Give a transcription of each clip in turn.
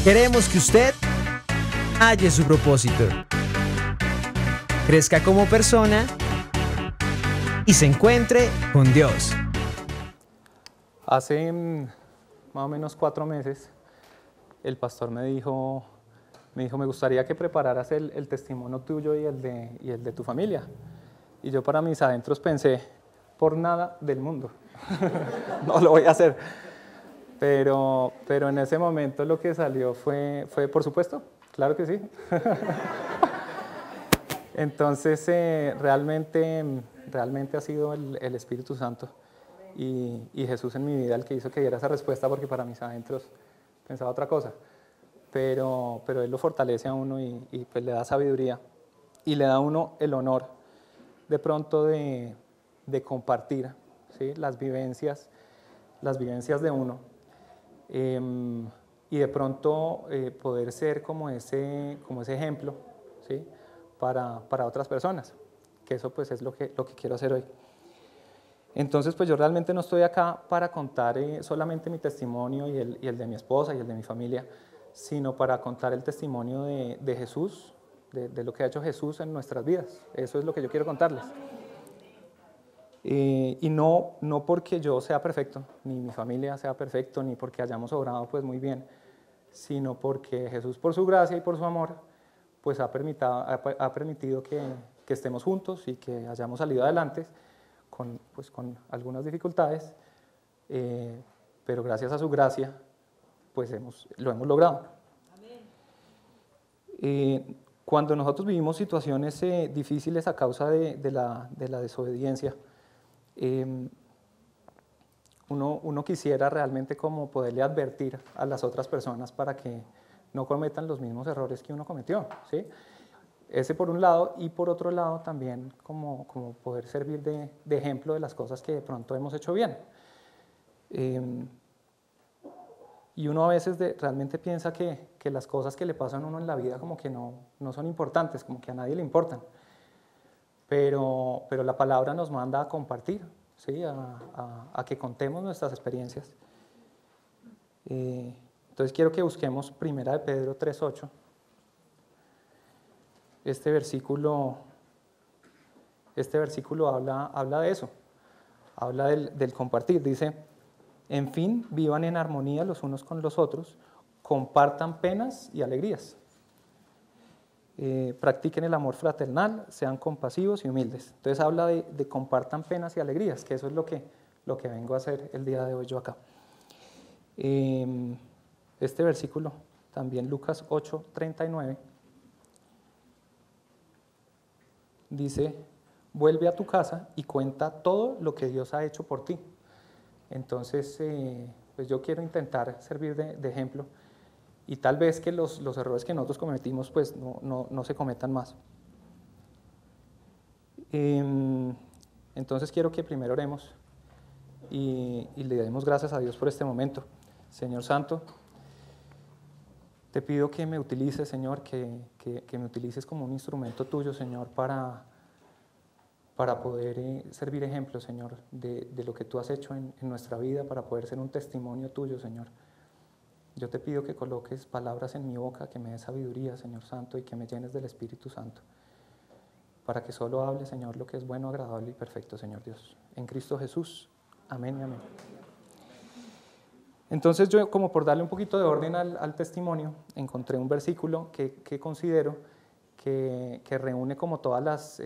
Queremos que usted halle su propósito, crezca como persona y se encuentre con Dios. Hace más o menos 4 meses, el pastor me dijo, me gustaría que prepararas el testimonio tuyo y el de tu familia. Y yo para mis adentros pensé, por nada del mundo, no lo voy a hacer. Pero en ese momento lo que salió fue por supuesto, claro que sí. Entonces realmente ha sido el Espíritu Santo y Jesús en mi vida el que hizo que diera esa respuesta, porque para mis adentros pensaba otra cosa. Pero Él lo fortalece a uno y pues le da sabiduría y le da a uno el honor de pronto de compartir, ¿sí? las vivencias de uno, y de pronto poder ser como ese ejemplo, ¿sí? para otras personas, que eso pues es lo que quiero hacer hoy. Entonces pues yo realmente no estoy acá para contar solamente mi testimonio y el de mi esposa y el de mi familia, sino para contar el testimonio de Jesús, de lo que ha hecho Jesús en nuestras vidas. Eso es lo que yo quiero contarles. Y no porque yo sea perfecto, ni mi familia sea perfecto, ni porque hayamos obrado pues muy bien, sino porque Jesús por su gracia y por su amor pues ha permitido que estemos juntos y que hayamos salido adelante con algunas dificultades, pero gracias a su gracia pues lo hemos logrado. Cuando nosotros vivimos situaciones difíciles a causa de la desobediencia, uno quisiera realmente como poderle advertir a las otras personas para que no cometan los mismos errores que uno cometió, ¿sí? Ese por un lado, y por otro lado también como poder servir de ejemplo de las cosas que de pronto hemos hecho bien. Y uno a veces realmente piensa que las cosas que le pasan a uno en la vida como que no son importantes, como que a nadie le importan. Pero la palabra nos manda a compartir, ¿sí? a que contemos nuestras experiencias. Entonces quiero que busquemos 1 de Pedro 3:8. Este versículo habla de eso, habla del compartir. Dice, en fin, vivan en armonía los unos con los otros, compartan penas y alegrías. Practiquen el amor fraternal, sean compasivos y humildes. Entonces habla de compartan penas y alegrías, que eso es lo que vengo a hacer el día de hoy yo acá. Este versículo, también Lucas 8:39, dice, vuelve a tu casa y cuenta todo lo que Dios ha hecho por ti. Entonces, pues yo quiero intentar servir de ejemplo y tal vez que los errores que nosotros cometimos pues no se cometan más. Entonces quiero que primero oremos y le demos gracias a Dios por este momento. Señor Santo, te pido que me utilices, Señor, que me utilices como un instrumento tuyo, Señor, para poder servir ejemplo, Señor, de lo que tú has hecho en nuestra vida, para poder ser un testimonio tuyo, Señor. Yo te pido que coloques palabras en mi boca, que me des sabiduría, Señor Santo, y que me llenes del Espíritu Santo, para que solo hable, Señor, lo que es bueno, agradable y perfecto, Señor Dios. En Cristo Jesús. Amén y amén. Entonces yo, como por darle un poquito de orden al testimonio, encontré un versículo que considero que reúne como todas las,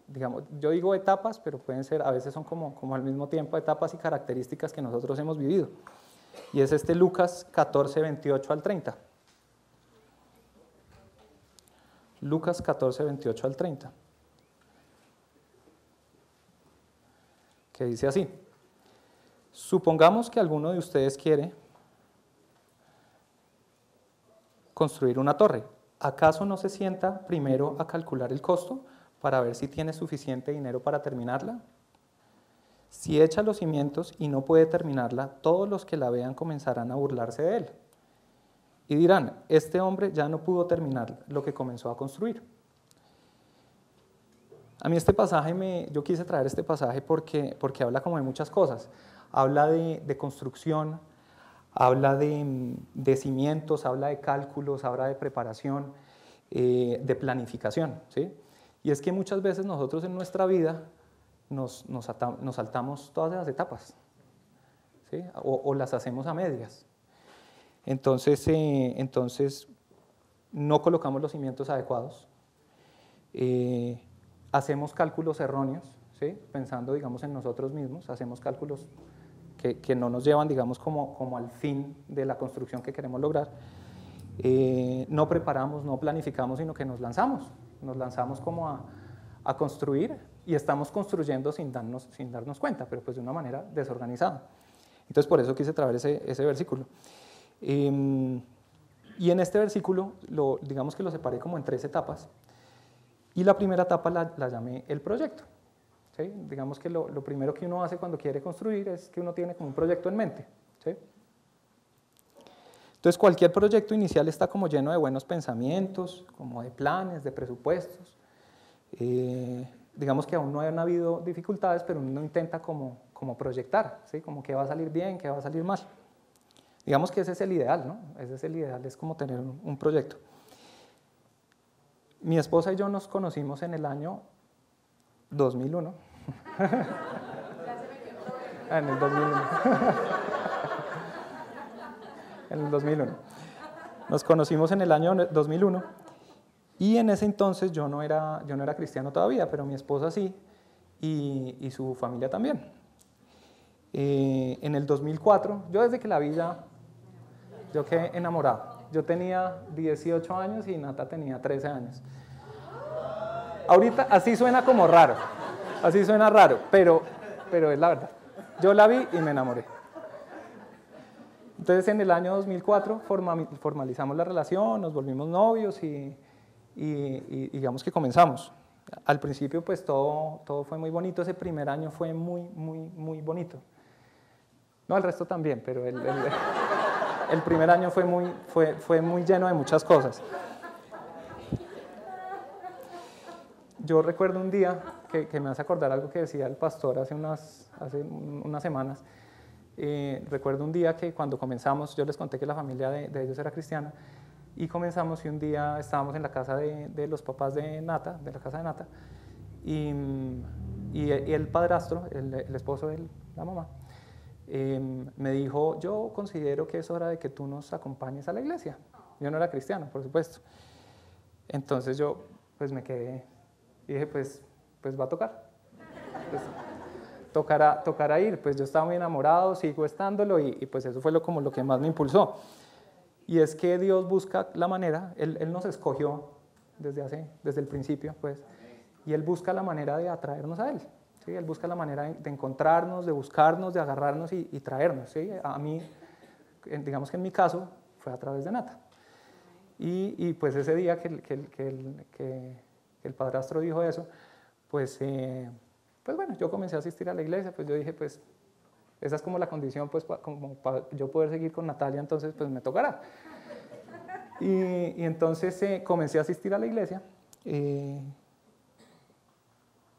digamos, yo digo etapas, pero pueden ser, a veces son como al mismo tiempo etapas y características que nosotros hemos vivido. Y es este Lucas 14:28 al 30. Lucas 14:28 al 30. Que dice así. Supongamos que alguno de ustedes quiere construir una torre. ¿Acaso no se sienta primero a calcular el costo para ver si tiene suficiente dinero para terminarla? Si echa los cimientos y no puede terminarla, todos los que la vean comenzarán a burlarse de él. Y dirán, este hombre ya no pudo terminar lo que comenzó a construir. A mí este pasaje, yo quise traer este pasaje porque habla como de muchas cosas. Habla de construcción, habla de cimientos, habla de cálculos, habla de preparación, de planificación, ¿sí? Y es que muchas veces nosotros en nuestra vida nos saltamos todas esas etapas, ¿sí? O las hacemos a medias. Entonces no colocamos los cimientos adecuados, hacemos cálculos erróneos, ¿sí? Pensando, digamos, en nosotros mismos, hacemos cálculos que no nos llevan, digamos, como al fin de la construcción que queremos lograr. No preparamos, no planificamos, sino que nos lanzamos como a construir, y estamos construyendo sin darnos cuenta, pero pues de una manera desorganizada. Entonces por eso quise traer ese versículo. Y en este versículo, digamos que lo separé como en 3 etapas, y la primera etapa la llamé el proyecto. ¿Sí? Digamos que lo primero que uno hace cuando quiere construir es que uno tiene como un proyecto en mente, ¿sí? Entonces cualquier proyecto inicial está como lleno de buenos pensamientos, como de planes, de presupuestos. Digamos que aún no han habido dificultades, pero uno intenta como proyectar, ¿sí? Como qué va a salir bien, qué va a salir mal. Digamos que ese es el ideal, ¿no? Ese es el ideal, es como tener un proyecto. Mi esposa y yo nos conocimos en el año 2001. En el 2001. En el 2001. Nos conocimos en el año 2001, y en ese entonces yo no era cristiano todavía, pero mi esposa sí, y su familia también. En el 2004, yo desde que la vi yo quedé enamorado. Yo tenía 18 años y Nata tenía 13 años. Ahorita así suena como raro, así suena raro, pero es la verdad. Yo la vi y me enamoré. Entonces en el año 2004 formalizamos la relación, nos volvimos novios y digamos que comenzamos. Al principio pues todo fue muy bonito, ese primer año fue muy, muy, muy bonito. No, el resto también, pero el primer año fue muy lleno de muchas cosas. Yo recuerdo un día que me hace acordar algo que decía el pastor hace unas semanas. Recuerdo un día que cuando comenzamos, yo les conté que la familia de ellos era cristiana, y comenzamos, y un día estábamos en la casa de los papás de Nata, de la casa de Nata, y el padrastro, el esposo de la mamá, me dijo: yo considero que es hora de que tú nos acompañes a la iglesia. Yo no era cristiano, por supuesto. Entonces yo pues me quedé y dije, pues va a tocar. Pues, tocará ir. Pues yo estaba muy enamorado, sigo estándolo, y pues eso fue como lo que más me impulsó. Y es que Dios busca la manera, Él nos escogió desde el principio, pues, y Él busca la manera de atraernos a Él. ¿Sí? Él busca la manera de encontrarnos, de buscarnos, de agarrarnos y traernos. ¿Sí? A mí, digamos que en mi caso, fue a través de Nata. Y pues ese día que el padrastro dijo eso, pues bueno, yo comencé a asistir a la iglesia. Pues yo dije, pues esa es como la condición, pues como para yo poder seguir con Natalia, entonces pues me tocará. Y entonces comencé a asistir a la iglesia,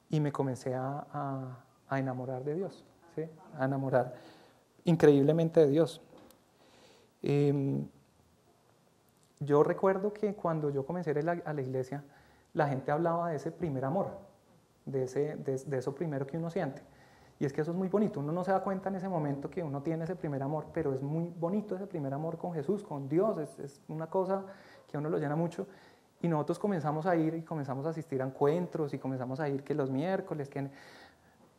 y me comencé a enamorar de Dios, ¿sí? A enamorar increíblemente de Dios. Yo recuerdo que cuando yo comencé a ir a la iglesia, la gente hablaba de ese primer amor, de eso primero que uno siente. Y es que eso es muy bonito, uno no se da cuenta en ese momento que uno tiene ese primer amor, pero es muy bonito ese primer amor con Jesús, con Dios, es una cosa que a uno lo llena mucho. Y nosotros comenzamos a ir y comenzamos a asistir a encuentros, y comenzamos a ir que los miércoles,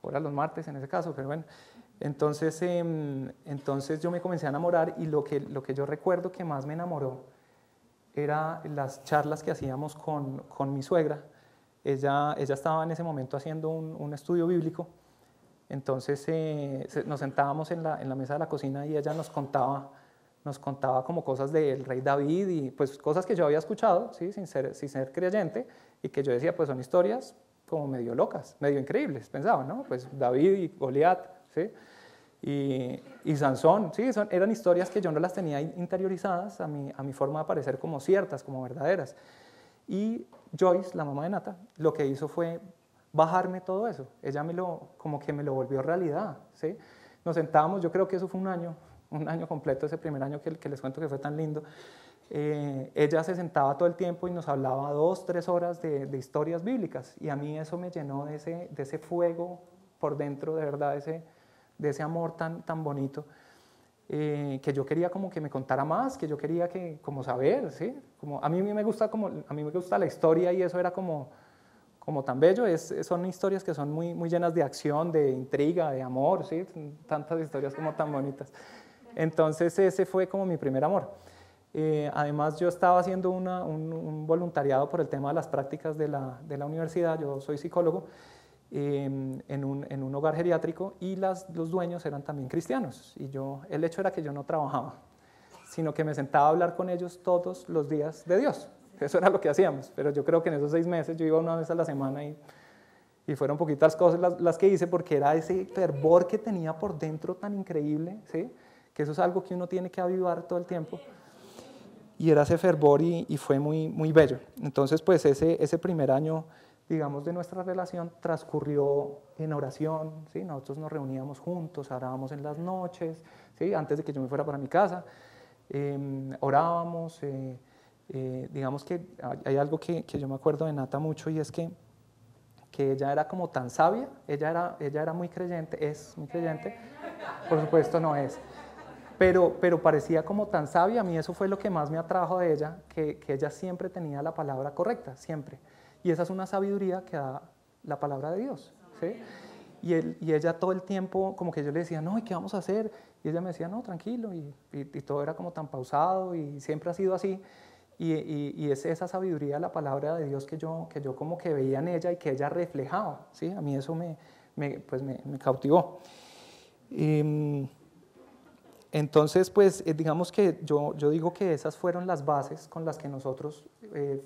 ahora los martes en ese caso, pero bueno. Entonces yo me comencé a enamorar, y lo que yo recuerdo que más me enamoró era las charlas que hacíamos con mi suegra. Ella estaba en ese momento haciendo un estudio bíblico. Entonces nos sentábamos en la mesa de la cocina, y ella nos contaba como cosas del rey David, y pues cosas que yo había escuchado, ¿sí? sin ser creyente, y que yo decía, pues son historias como medio locas, medio increíbles, pensaba, ¿no? Pues David y Goliat, ¿sí? Y Sansón, ¿sí? Eran historias que yo no las tenía interiorizadas a mi forma de parecer como ciertas, como verdaderas. Y Joyce, la mamá de Nata, lo que hizo fue bajarme todo eso. Ella como que me lo volvió realidad, ¿sí? Nos sentábamos, yo creo que eso fue un año un año completo, ese primer año que les cuento que fue tan lindo. Ella se sentaba todo el tiempo y nos hablaba 2, 3 horas de historias bíblicas, y a mí eso me llenó de ese fuego por dentro, de verdad, de ese amor tan bonito, que yo quería como que me contara más, que yo quería como saber, ¿sí? A mí me gusta la historia, y eso era como tan bello. Son historias que son muy llenas de acción, de intriga, de amor, ¿sí? Tantas historias como tan bonitas. Entonces ese fue como mi primer amor. Además yo estaba haciendo un voluntariado por el tema de las prácticas de la universidad. Yo soy psicólogo, en un hogar geriátrico, y los dueños eran también cristianos, y el hecho era que yo no trabajaba, sino que me sentaba a hablar con ellos todos los días de Dios. Eso era lo que hacíamos, pero yo creo que en esos 6 meses yo iba una vez a la semana, y fueron poquitas cosas las que hice, porque era ese fervor que tenía por dentro tan increíble, ¿sí? Que eso es algo que uno tiene que avivar todo el tiempo, y era ese fervor, y fue muy bello. Entonces pues ese primer año, digamos, de nuestra relación transcurrió en oración, ¿sí? Nosotros nos reuníamos juntos, orábamos en las noches, ¿sí? Antes de que yo me fuera para mi casa, orábamos. Digamos que hay algo que yo me acuerdo de Nata mucho, y es que ella era como tan sabia. Ella era muy creyente, es muy creyente, por supuesto no es, pero parecía como tan sabia. A mí eso fue lo que más me atrajo de ella, que ella siempre tenía la palabra correcta, siempre. Y esa es una sabiduría que da la palabra de Dios, ¿sí? Y ella todo el tiempo, como que yo le decía, no, ¿y qué vamos a hacer? Y ella me decía, no, tranquilo, y todo era como tan pausado, y siempre ha sido así. Y es esa sabiduría de la palabra de Dios que yo como que veía en ella, y que ella reflejaba, ¿sí? A mí eso me cautivó. Entonces, pues digamos que yo digo que esas fueron las bases con las que nosotros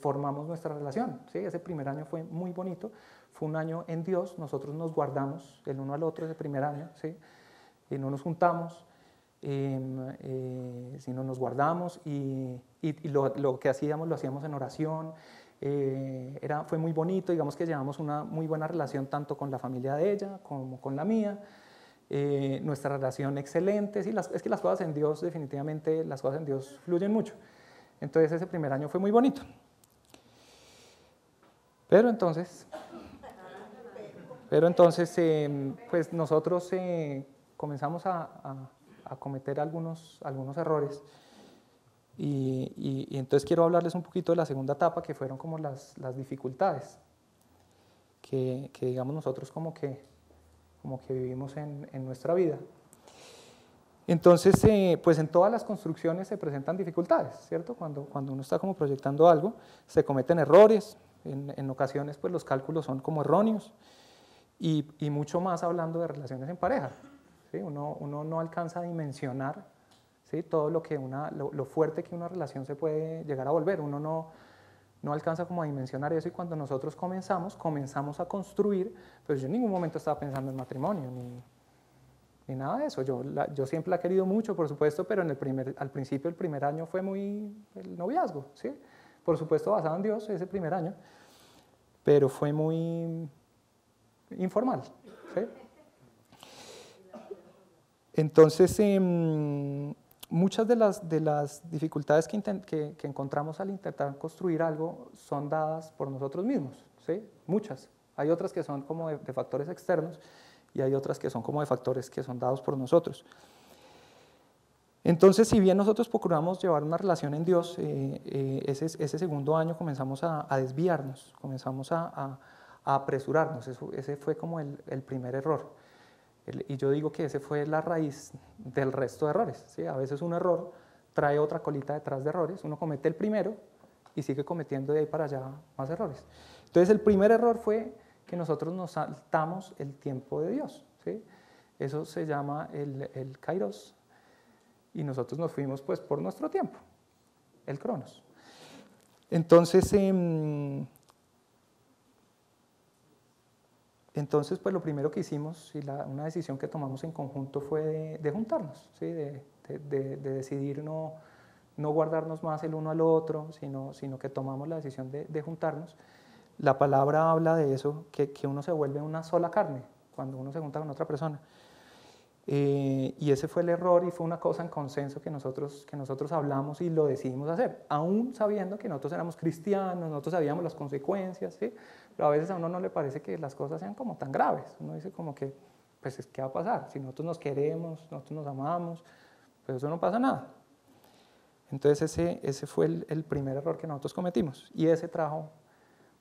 formamos nuestra relación, ¿sí? Ese primer año fue muy bonito, fue un año en Dios. Nosotros nos guardamos el uno al otro ese primer año, ¿sí? Y no nos juntamos, sino nos guardamos, y lo que hacíamos lo hacíamos en oración. Fue muy bonito, digamos que llevamos una muy buena relación tanto con la familia de ella como con la mía. Nuestra relación excelente, sí, es que las cosas en Dios, definitivamente las cosas en Dios fluyen mucho. Entonces ese primer año fue muy bonito. Pero entonces pues nosotros comenzamos a cometer algunos errores, y entonces quiero hablarles un poquito de la segunda etapa, que fueron como las dificultades que digamos nosotros como que vivimos en nuestra vida. Entonces, pues en todas las construcciones se presentan dificultades, ¿cierto? Cuando uno está como proyectando algo, se cometen errores. En ocasiones, pues los cálculos son como erróneos, y mucho más hablando de relaciones en pareja, ¿sí? Uno no alcanza a dimensionar, ¿sí? Todo lo fuerte que una relación se puede llegar a volver. Uno no alcanza como a dimensionar eso, y cuando nosotros comenzamos a construir, pues yo en ningún momento estaba pensando en matrimonio, ni nada de eso. Yo siempre la he querido mucho, por supuesto, pero al principio, el primer año fue el noviazgo, ¿sí? Por supuesto basado en Dios ese primer año, pero fue muy informal, ¿sí? Entonces, muchas de las dificultades que encontramos al intentar construir algo son dadas por nosotros mismos, ¿sí? Muchas. Hay otras que son como de factores externos, y hay otras que son como de factores que son dados por nosotros. Entonces, si bien nosotros procuramos llevar una relación en Dios, ese segundo año comenzamos a desviarnos, comenzamos a apresurarnos. Ese fue como el primer error. Y yo digo que ese fue la raíz del resto de errores, ¿sí? A veces un error trae otra colita detrás de errores. Uno comete el primero y sigue cometiendo de ahí para allá más errores. Entonces, el primer error fue que nosotros nos saltamos el tiempo de Dios, ¿sí? Eso se llama el kairos, y nosotros nos fuimos pues por nuestro tiempo, el cronos. Entonces, pues lo primero que hicimos, y una decisión que tomamos en conjunto, fue de juntarnos, ¿sí? de decidir no guardarnos más el uno al otro, sino que tomamos la decisión de juntarnos. La palabra habla de eso, que uno se vuelve una sola carne cuando uno se junta con otra persona. Y ese fue el error y fue una cosa en consenso que nosotros hablamos y lo decidimos hacer, aún sabiendo que nosotros éramos cristianos, nosotros sabíamos las consecuencias, ¿sí? Pero a veces a uno no le parece que las cosas sean como tan graves. Uno dice como que, pues, ¿qué va a pasar? Si nosotros nos queremos, nosotros nos amamos, pues eso no pasa nada. Entonces ese fue el primer error que nosotros cometimos y ese trajo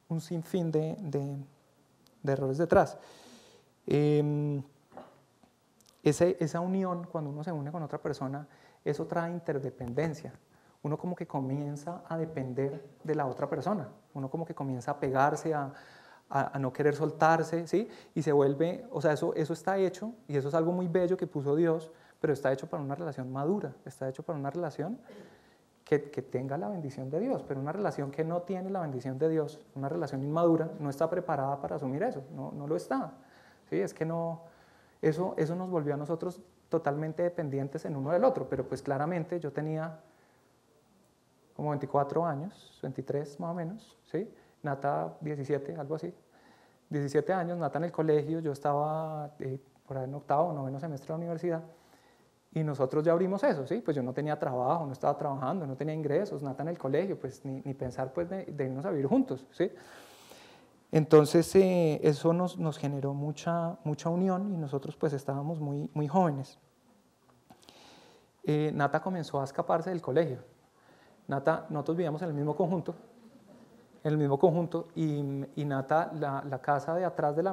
un sinfín de errores detrás. Esa unión, cuando uno se une con otra persona, eso trae interdependencia. Uno como que comienza a depender de la otra persona. Uno como que comienza a pegarse, a no querer soltarse, ¿sí? Y se vuelve, o sea, eso está hecho, y eso es algo muy bello que puso Dios, pero está hecho para una relación madura, está hecho para una relación que tenga la bendición de Dios, pero una relación que no tiene la bendición de Dios, una relación inmadura, no está preparada para asumir eso, no lo está. ¿Sí? Es que no... Eso nos volvió a nosotros totalmente dependientes en uno del otro, pero pues claramente yo tenía como 24 años, 23 más o menos, ¿sí? Nata 17, algo así, 17 años, Nata en el colegio, yo estaba por ahí en octavo, noveno semestre de la universidad, y nosotros ya abrimos eso, ¿sí? Pues yo no tenía trabajo, no estaba trabajando, no tenía ingresos, Nata en el colegio, pues ni pensar pues de irnos a vivir juntos, ¿sí? Entonces eso nos generó mucha unión y nosotros pues estábamos muy jóvenes. Nata comenzó a escaparse del colegio. Nosotros vivíamos en el mismo conjunto, y Nata, la casa de atrás de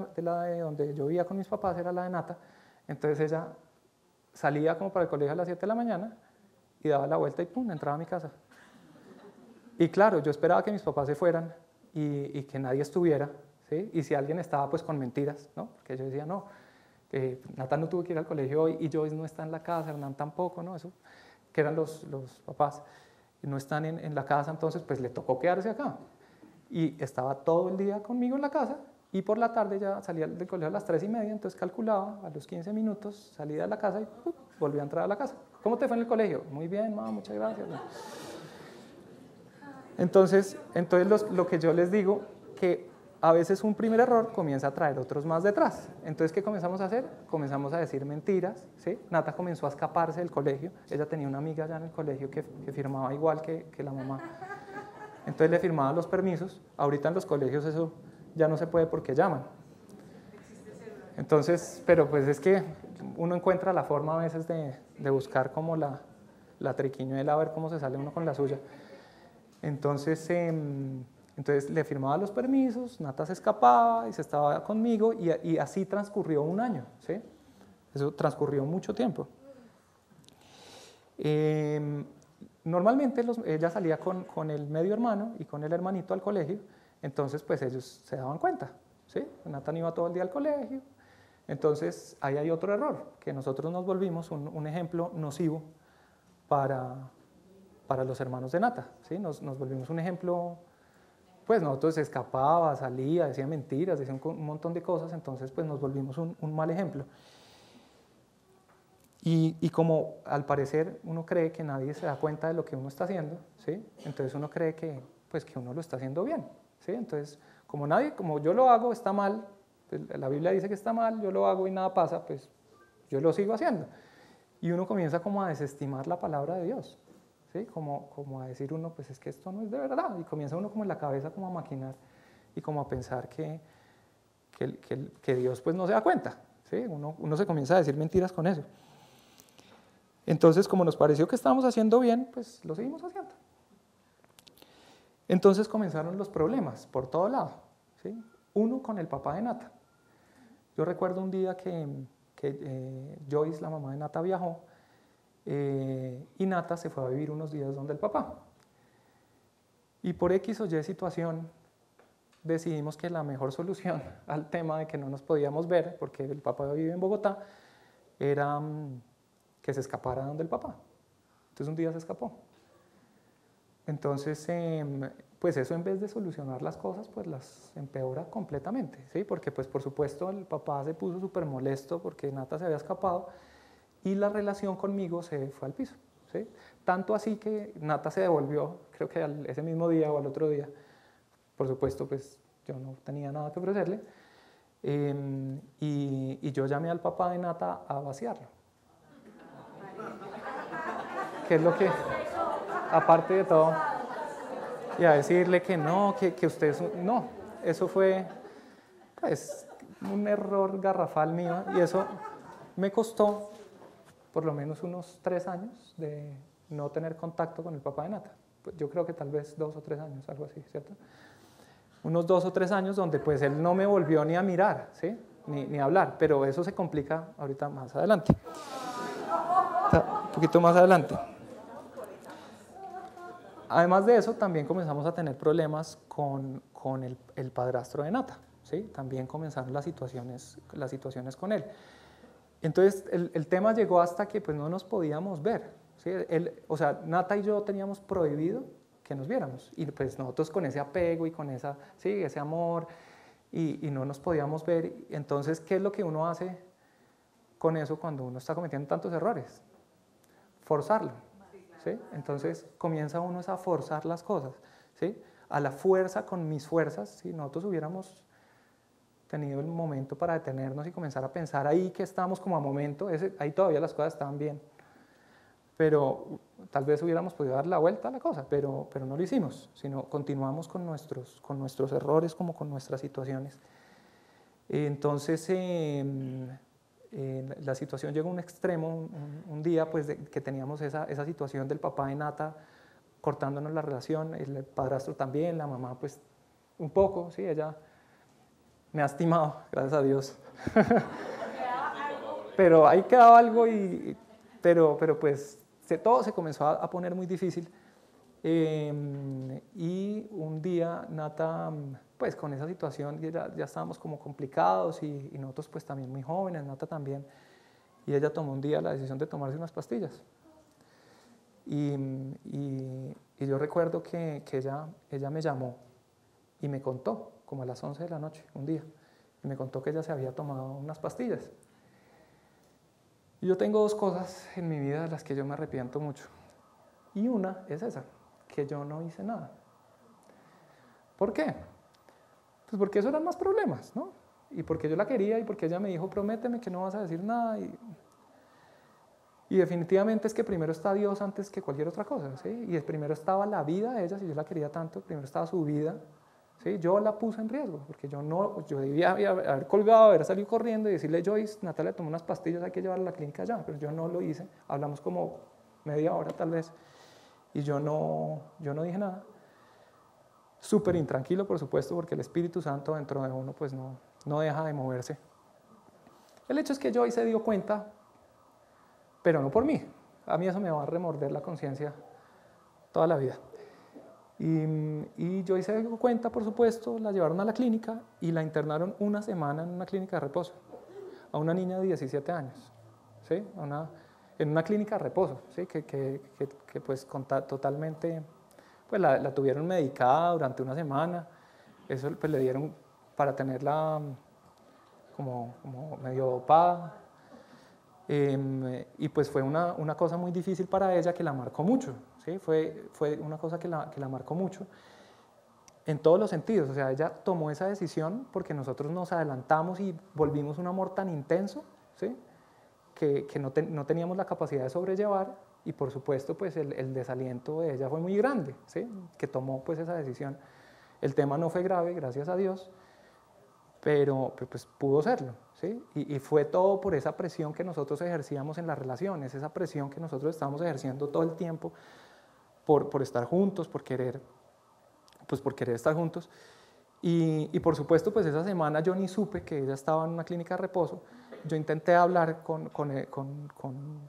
donde yo vivía con mis papás era la de Nata, entonces ella salía como para el colegio a las 7 de la mañana y daba la vuelta y pum, entraba a mi casa. Y claro, yo esperaba que mis papás se fueran y que nadie estuviera, ¿sí? Y si alguien estaba, pues con mentiras, ¿no? Porque yo decía, no, Nata no tuvo que ir al colegio hoy y Joyce no está en la casa, Hernán tampoco, ¿no? Eso, que eran los papás, no están en la casa, entonces pues le tocó quedarse acá. Y estaba todo el día conmigo en la casa y por la tarde ya salía del colegio a las 3:30, entonces calculaba, a los 15 minutos salía de la casa y volvía a entrar a la casa. ¿Cómo te fue en el colegio? Muy bien, mamá, muchas gracias. Entonces lo que yo les digo, que a veces un primer error comienza a traer otros más detrás. Entonces, ¿qué comenzamos a hacer? Comenzamos a decir mentiras, ¿sí? Nata comenzó a escaparse del colegio. Ella tenía una amiga allá en el colegio que firmaba igual que la mamá. Entonces le firmaba los permisos. Ahorita en los colegios eso ya no se puede porque llaman. Entonces, pero pues es que uno encuentra la forma a veces de buscar como la triquiñuela, a ver cómo se sale uno con la suya. Entonces le firmaba los permisos, Nata se escapaba y se estaba conmigo y así transcurrió un año, ¿sí? Eso transcurrió mucho tiempo. Normalmente ella salía con el medio hermano y con el hermanito al colegio, entonces pues ellos se daban cuenta, ¿sí? Nata no iba todo el día al colegio, entonces ahí hay otro error, que nosotros nos volvimos un ejemplo nocivo para los hermanos de Nata, ¿sí? Nos volvimos un ejemplo, pues nosotros se escapaba, salía, decía mentiras, decía un montón de cosas, entonces pues nos volvimos un mal ejemplo. Y como al parecer uno cree que nadie se da cuenta de lo que uno está haciendo, ¿sí? Entonces uno cree que uno lo está haciendo bien, ¿sí? Entonces como yo lo hago está mal, pues la Biblia dice que está mal, yo lo hago y nada pasa, pues yo lo sigo haciendo. Y uno comienza como a desestimar la palabra de Dios, ¿sí? Como a decir uno, pues es que esto no es de verdad, y comienza uno como en la cabeza como a maquinar y como a pensar que Dios pues no se da cuenta, ¿sí? Uno se comienza a decir mentiras con eso. Entonces, como nos pareció que estábamos haciendo bien, pues lo seguimos haciendo. Entonces comenzaron los problemas por todo lado, ¿sí? Uno con el papá de Nata. Yo recuerdo un día que Joyce, la mamá de Nata, viajó y Nata se fue a vivir unos días donde el papá. Y por X o Y situación decidimos que la mejor solución al tema de que no nos podíamos ver, porque el papá vive en Bogotá, era que se escapara donde el papá. Entonces un día se escapó. Entonces, pues eso en vez de solucionar las cosas, pues las empeora completamente, ¿sí? Porque pues por supuesto el papá se puso súper molesto porque Nata se había escapado y la relación conmigo se fue al piso, ¿sí? Tanto así que Nata se devolvió, creo que ese mismo día o al otro día. Por supuesto, pues yo no tenía nada que ofrecerle y yo llamé al papá de Nata a vaciarlo. ¿Qué es lo que, aparte de todo, y a decirle que no, que usted es un, no, eso fue pues, un error garrafal mío y eso me costó por lo menos unos 3 años de no tener contacto con el papá de Nata. Pues yo creo que tal vez 2 o 3 años, algo así, ¿cierto? Unos 2 o 3 años donde pues él no me volvió ni a mirar, ¿sí? Ni a hablar, pero eso se complica ahorita más adelante. Un poquito más adelante. Además de eso, también comenzamos a tener problemas con el padrastro de Nata, ¿sí? También comenzaron las situaciones con él. Entonces, el tema llegó hasta que pues, no nos podíamos ver, ¿sí? O sea, Nata y yo teníamos prohibido que nos viéramos, y pues nosotros con ese apego y con ese amor, y no nos podíamos ver. Entonces, ¿qué es lo que uno hace con eso cuando uno está cometiendo tantos errores? Forzarlo, ¿sí? Entonces comienza uno a forzar las cosas, ¿sí? A la fuerza con mis fuerzas. Si nosotros hubiéramos tenido el momento para detenernos y comenzar a pensar ahí que estábamos como a momento, ahí todavía las cosas estaban bien, pero tal vez hubiéramos podido dar la vuelta a la cosa, pero no lo hicimos, sino continuamos con nuestros errores, como con nuestras situaciones. Entonces la situación llegó a un extremo, un día pues, que teníamos esa situación del papá de Nata cortándonos la relación, el padrastro también, la mamá pues un poco, sí, ella me ha estimado, gracias a Dios. Pero ahí quedaba algo, pero pues todo se comenzó a poner muy difícil. Y un día Nata, pues con esa situación ya estábamos como complicados y nosotros pues también muy jóvenes, Nata también, y ella tomó un día la decisión de tomarse unas pastillas. Y yo recuerdo que ella me llamó y me contó, como a las 11 de la noche, un día, y me contó que ella se había tomado unas pastillas. Y yo tengo 2 cosas en mi vida de las que yo me arrepiento mucho, y una es esa, que yo no hice nada. ¿Por qué? Pues porque eso eran más problemas, ¿no? Y porque yo la quería y porque ella me dijo, prométeme que no vas a decir nada. Y definitivamente es que primero está Dios antes que cualquier otra cosa, ¿sí? Y primero estaba la vida de ella, si yo la quería tanto, primero estaba su vida, ¿sí? Yo la puse en riesgo, porque yo debía haber colgado, haber salido corriendo y decirle, Joyce, Natalia tomó unas pastillas, hay que llevarla a la clínica ya, pero yo no lo hice, hablamos como media hora tal vez, y yo no dije nada. Súper intranquilo, por supuesto, porque el Espíritu Santo dentro de uno pues no deja de moverse. El hecho es que Joyce se dio cuenta, pero no por mí. A mí eso me va a remorder la conciencia toda la vida. Y Joyce se dio cuenta, por supuesto, la llevaron a la clínica y la internaron una semana en una clínica de reposo, a una niña de 17 años, ¿sí? En una clínica de reposo, ¿sí? que pues totalmente, pues la tuvieron medicada durante una semana, eso pues le dieron para tenerla como medio dopada, y pues fue una cosa muy difícil para ella que la marcó mucho, ¿sí? Fue una cosa que la marcó mucho en todos los sentidos. O sea, ella tomó esa decisión porque nosotros nos adelantamos y volvimos un amor tan intenso, ¿sí? que no teníamos la capacidad de sobrellevar, y por supuesto pues el desaliento de ella fue muy grande, ¿sí? Que tomó pues esa decisión. El tema no fue grave, gracias a Dios, pero pues pudo serlo, ¿sí? Y fue todo por esa presión que nosotros ejercíamos en las relaciones, esa presión que nosotros estábamos ejerciendo todo el tiempo por estar juntos, por querer estar juntos. Y por supuesto, pues esa semana yo ni supe que ella estaba en una clínica de reposo. Yo intenté hablar con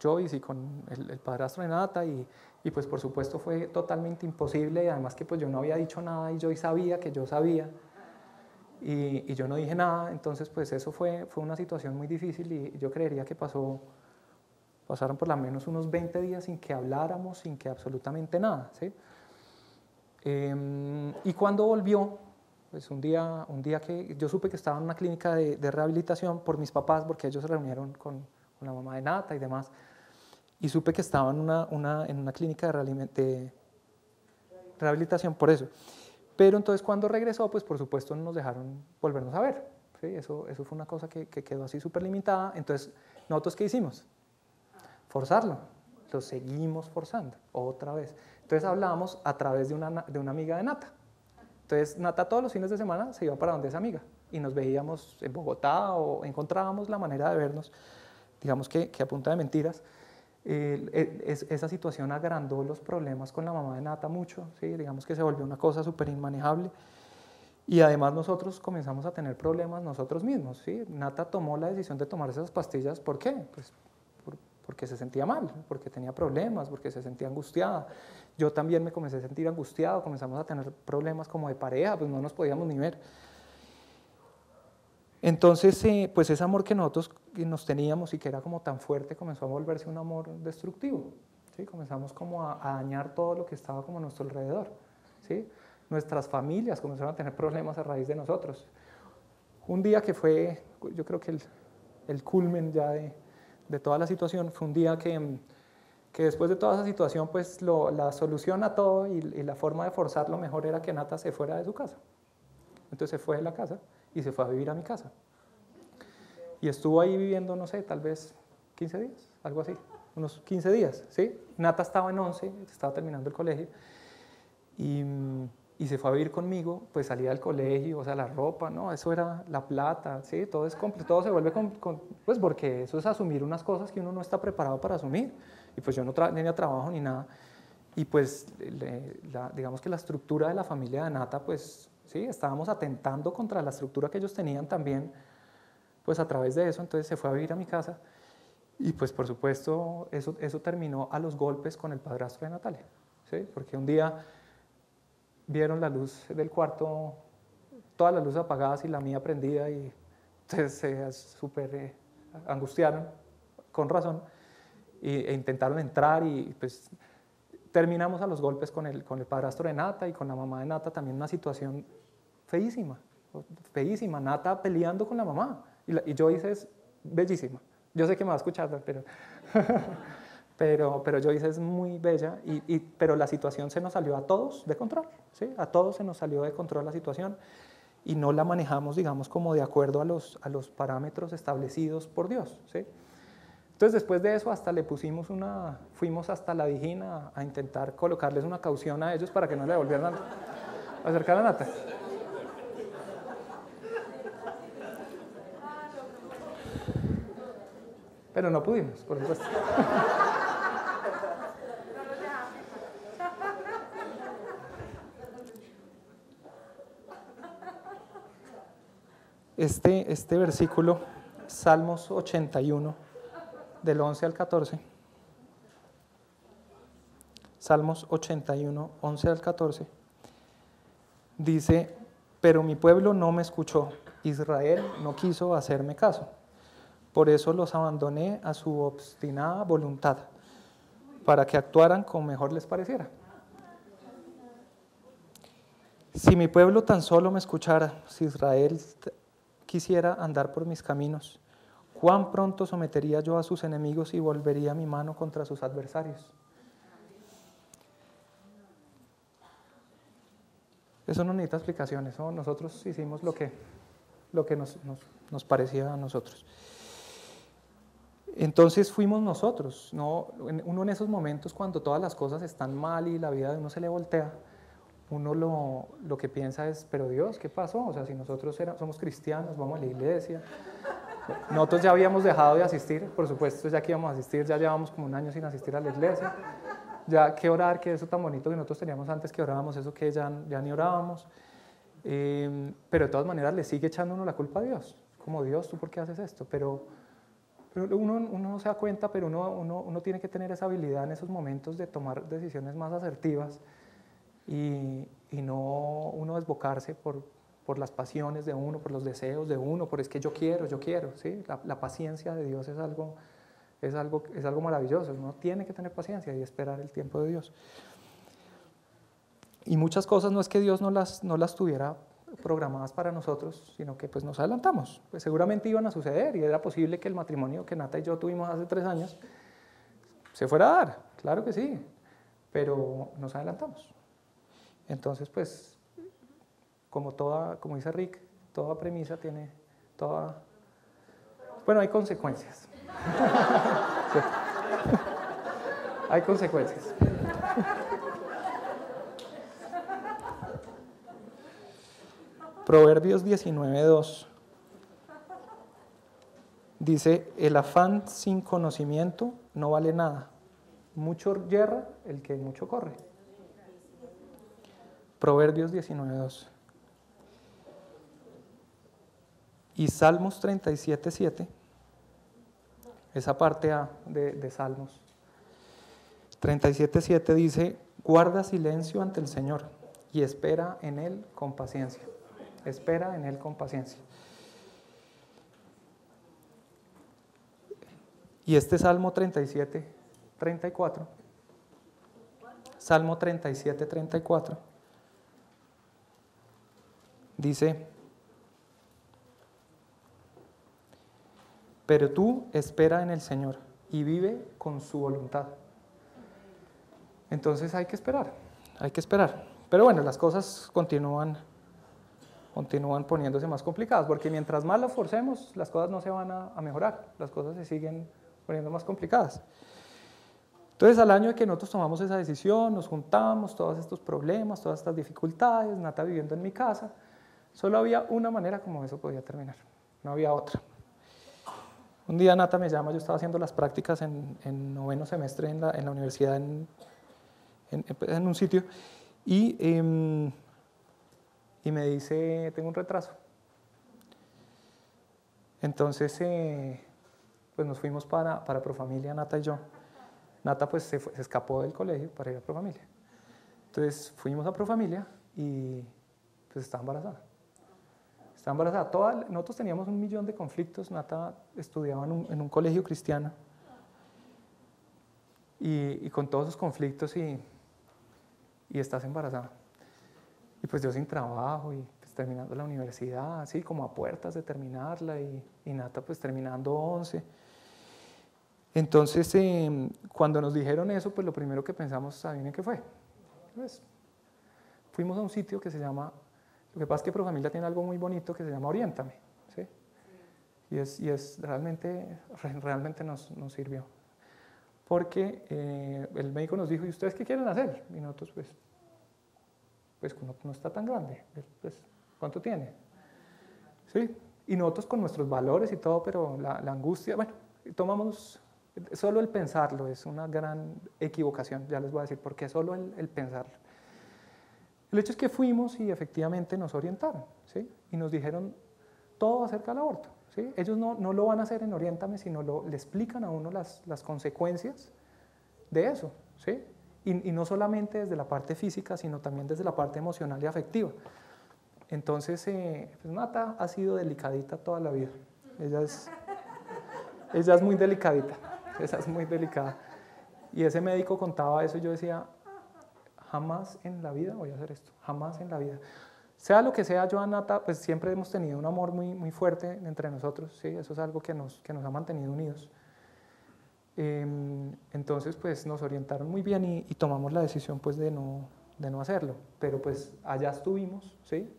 Joyce y con el padrastro de Nata, y pues por supuesto fue totalmente imposible, y además que pues yo no había dicho nada y Joyce sabía que yo sabía, y yo no dije nada. Entonces pues eso fue una situación muy difícil, y yo creería que pasaron por lo menos unos 20 días sin que habláramos, sin que absolutamente nada, ¿sí? Y cuando volvió, pues un día que yo supe que estaba en una clínica de rehabilitación por mis papás, porque ellos se reunieron con la mamá de Nata y demás, y supe que estaba en una clínica de rehabilitación por eso. Pero entonces cuando regresó, pues por supuesto no nos dejaron volvernos a ver, ¿sí? Eso fue una cosa que quedó así súper limitada. Entonces, ¿nosotros qué hicimos? Forzarlo, lo seguimos forzando, otra vez. Entonces hablábamos a través de una amiga de Nata. Entonces Nata todos los fines de semana se iba para donde esa amiga y nos veíamos en Bogotá o encontrábamos la manera de vernos, digamos que a punta de mentiras. Esa situación agrandó los problemas con la mamá de Nata mucho, ¿sí? Digamos que se volvió una cosa súper inmanejable. Y además nosotros comenzamos a tener problemas nosotros mismos, ¿sí? Nata tomó la decisión de tomar esas pastillas, ¿por qué? Pues porque se sentía mal, porque tenía problemas, porque se sentía angustiada. Yo también me comencé a sentir angustiado, comenzamos a tener problemas como de pareja, pues no nos podíamos ni ver. Entonces, pues ese amor que nosotros nos teníamos y que era como tan fuerte, comenzó a volverse un amor destructivo, ¿sí? Comenzamos como a dañar todo lo que estaba como a nuestro alrededor, ¿sí? Nuestras familias comenzaron a tener problemas a raíz de nosotros. Un día que fue, yo creo que el culmen ya de toda la situación, fue un día que después de toda esa situación, pues la solución a todo y la forma de forzarlo mejor era que Nata se fuera de su casa. Entonces se fue de la casa y se fue a vivir a mi casa. Y estuvo ahí viviendo, no sé, tal vez 15 días, algo así, unos 15 días, ¿sí? Nata estaba en 11, estaba terminando el colegio, y se fue a vivir conmigo, pues salía del colegio, o sea, la ropa, ¿no? Eso era la plata, ¿sí? Todo se vuelve, pues porque eso es asumir unas cosas que uno no está preparado para asumir. Y pues yo no tenía trabajo ni nada. Y pues, digamos que la estructura de la familia de Nata, pues, sí, estábamos atentando contra la estructura que ellos tenían también, pues a través de eso. Entonces se fue a vivir a mi casa. Y pues, por supuesto, eso terminó a los golpes con el padrastro de Natalia, ¿sí? Porque un día vieron la luz del cuarto, todas las luces apagadas y la mía prendida, y entonces se súper angustiaron, con razón, e intentaron entrar y pues terminamos a los golpes con el padrastro de Nata y con la mamá de Nata, también una situación feísima, feísima, Nata peleando con la mamá, y Joyce es bellísima, yo sé que me va a escuchar, pero Joyce es muy bella, pero la situación se nos salió a todos de control, ¿sí? A todos se nos salió de control la situación y no la manejamos, digamos, como de acuerdo a los parámetros establecidos por Dios, ¿sí? Entonces, después de eso, hasta fuimos hasta la Dijín a intentar colocarles una caución a ellos para que no le volvieran a acercar a Nata. Pero no pudimos, por supuesto. Este versículo, Salmos 81, del 11 al 14, Salmos 81, 11 al 14, dice: pero mi pueblo no me escuchó, Israel no quiso hacerme caso, por eso los abandoné a su obstinada voluntad, para que actuaran como mejor les pareciera. Si mi pueblo tan solo me escuchara, si Israel quisiera andar por mis caminos, cuán pronto sometería yo a sus enemigos y volvería mi mano contra sus adversarios. Eso no necesita explicaciones, ¿no? Nosotros hicimos lo que nos parecía a nosotros. Entonces fuimos nosotros, ¿no? Uno en esos momentos, cuando todas las cosas están mal y la vida de uno se le voltea, uno lo que piensa es: pero Dios, ¿qué pasó? O sea, si nosotros somos cristianos, vamos a la iglesia. Nosotros ya habíamos dejado de asistir, por supuesto, ya que íbamos a asistir, ya llevábamos como un año sin asistir a la iglesia. Ya que orar, que eso tan bonito que nosotros teníamos antes, que orábamos, eso que ya ni orábamos. Pero de todas maneras le sigue echando uno la culpa a Dios. Como: Dios, ¿tú por qué haces esto? Pero uno no se da cuenta, pero uno tiene que tener esa habilidad en esos momentos de tomar decisiones más asertivas y no uno desbocarse por las pasiones de uno, por los deseos de uno, por es que yo quiero, ¿sí? La paciencia de Dios es algo maravilloso. Uno tiene que tener paciencia y esperar el tiempo de Dios. Y muchas cosas no es que Dios no las tuviera programadas para nosotros, sino que pues nos adelantamos. Pues seguramente iban a suceder y era posible que el matrimonio que Nata y yo tuvimos hace 3 años se fuera a dar, claro que sí, pero nos adelantamos. Entonces, pues, como dice Rick, toda premisa tiene hay consecuencias. Sí. Hay consecuencias. Proverbios 19:2 dice, el afán sin conocimiento no vale nada. Mucho yerra el que mucho corre. Proverbios 19:2. Y Salmos 37:7, esa parte A de Salmos 37:7 dice, guarda silencio ante el Señor y espera en Él con paciencia. Espera en Él con paciencia. Y este Salmo 37:34, Salmo 37:34, dice, pero tú espera en el Señor y vive con su voluntad. Entonces hay que esperar. Pero bueno, las cosas continúan poniéndose más complicadas, porque mientras más las forcemos, las cosas no se van a mejorar, las cosas se siguen poniendo más complicadas. Entonces, al año de que nosotros tomamos esa decisión, nos juntamos, todos estos problemas, todas estas dificultades, Nata viviendo en mi casa, solo había una manera como eso podía terminar, no había otra. Un día Nata me llama, yo estaba haciendo las prácticas en noveno semestre en la universidad en un sitio, y me dice, tengo un retraso. Entonces, pues nos fuimos para Profamilia, Nata y yo. Nata pues se escapó del colegio para ir a Profamilia. Entonces fuimos a Profamilia y pues estaba embarazada. Nosotros teníamos 1.000.000 de conflictos. Nata estudiaba en un colegio cristiano. Y con todos esos conflictos y estás embarazada. Y pues yo sin trabajo y pues terminando la universidad, así como a puertas de terminarla y Nata pues terminando 11. Entonces, cuando nos dijeron eso, pues lo primero que pensamos, ¿saben qué fue? Pues, fuimos a un sitio que se llama, lo que pasa es que Profamilia tiene algo muy bonito que se llama Oriéntame, ¿sí? Y es realmente nos sirvió. Porque el médico nos dijo, ¿y ustedes qué quieren hacer? Y nosotros, pues no está tan grande, pues, ¿cuánto tiene? ¿Sí? Y nosotros con nuestros valores y todo, pero la angustia, bueno, tomamos... Solo el pensarlo es una gran equivocación, ya les voy a decir por qué, solo el pensarlo. El hecho es que fuimos y efectivamente nos orientaron, ¿sí? Y nos dijeron todo acerca del aborto, ¿sí? Ellos no lo van a hacer en Oriéntame, sino le explican a uno las consecuencias de eso, ¿sí? Y no solamente desde la parte física, sino también desde la parte emocional y afectiva. Entonces, pues Nata ha sido delicadita toda la vida. Ella es muy delicadita. Esa es muy delicada. Y ese médico contaba eso y yo decía, jamás en la vida voy a hacer esto, jamás en la vida. Sea lo que sea, yo a Nata, pues siempre hemos tenido un amor muy, muy fuerte entre nosotros, ¿sí? Eso es algo que nos ha mantenido unidos. Entonces, pues nos orientaron muy bien y tomamos la decisión pues de no hacerlo. Pero pues allá estuvimos, ¿sí?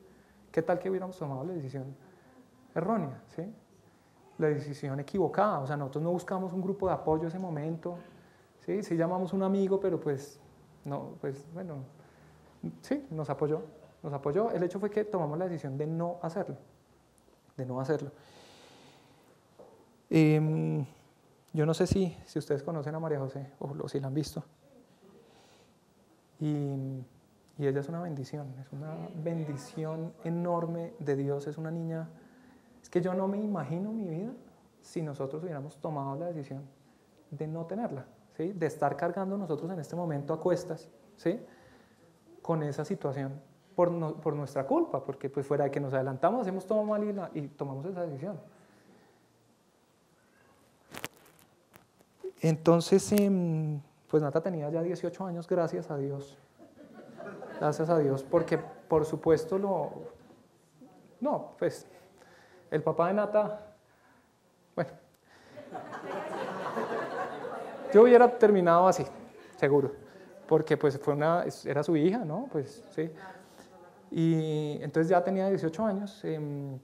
¿Qué tal que hubiéramos tomado la decisión errónea, ¿sí? La decisión equivocada, o sea, nosotros no buscamos un grupo de apoyo en ese momento, ¿sí? Sí llamamos un amigo, pero pues, no, pues, bueno, sí, nos apoyó. El hecho fue que tomamos la decisión de no hacerlo, yo no sé si ustedes conocen a María José, o si la han visto, y ella es una bendición enorme de Dios, es una niña. Es que yo no me imagino mi vida si nosotros hubiéramos tomado la decisión de no tenerla, ¿sí? De estar cargando nosotros en este momento a cuestas, ¿sí? Con esa situación por nuestra culpa, porque pues fuera de que nos adelantamos, hacemos todo mal y tomamos esa decisión. Entonces, pues Nata tenía ya 18 años, gracias a Dios. Gracias a Dios, porque por supuesto no, pues... El papá de Nata, bueno, yo hubiera terminado así, seguro, porque pues era su hija, ¿no? Pues sí. Y entonces ya tenía 18 años,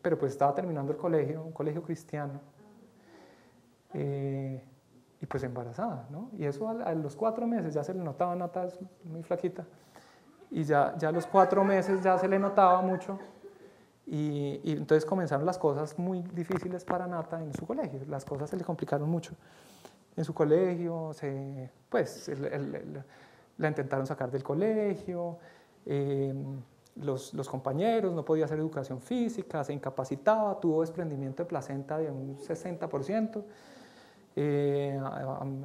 pero pues estaba terminando el colegio, un colegio cristiano. y pues embarazada, ¿no? Y eso a los 4 meses ya se le notaba, Nata es muy flaquita, y ya a los 4 meses ya se le notaba mucho, y entonces comenzaron las cosas muy difíciles para Nata en su colegio, las cosas se le complicaron mucho. En su colegio, pues la intentaron sacar del colegio, los compañeros, no podía hacer educación física, se incapacitaba, tuvo desprendimiento de placenta de un 60%,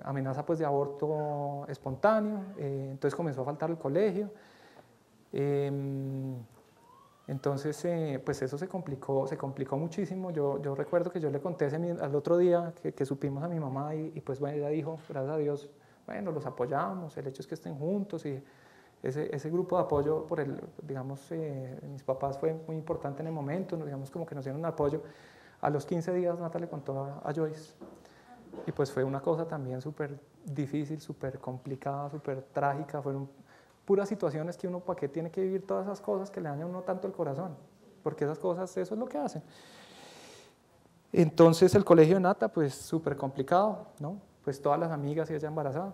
amenaza pues de aborto espontáneo, entonces comenzó a faltar el colegio. Entonces, pues eso se complicó muchísimo. Yo recuerdo que yo le conté al otro día que supimos a mi mamá y pues bueno, ella dijo, gracias a Dios, bueno, los apoyamos, el hecho es que estén juntos y ese grupo de apoyo digamos, mis papás fue muy importante en el momento, digamos como que nos dieron apoyo. A los 15 días Nata le contó a Joyce y pues fue una cosa también súper difícil, súper complicada, súper trágica, fueron puras situaciones que uno, ¿para qué tiene que vivir todas esas cosas que le dañan a uno tanto el corazón? Porque esas cosas, eso es lo que hacen. Entonces el colegio de Nata, pues súper complicado, ¿no? Pues todas las amigas y ella embarazada.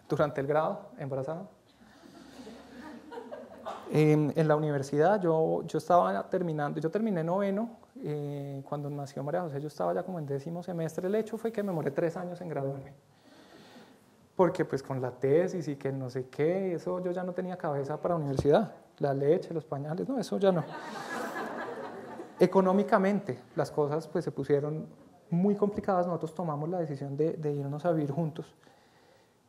Durante el grado, embarazada. En la universidad yo estaba terminando, yo terminé noveno, cuando nació María José yo estaba ya como en 10º semestre. El hecho fue que me demoré 3 años en graduarme. Porque pues con la tesis y que no sé qué, eso yo ya no tenía cabeza para la universidad. La leche, los pañales, no, eso ya no. Económicamente las cosas pues se pusieron muy complicadas, nosotros tomamos la decisión de irnos a vivir juntos.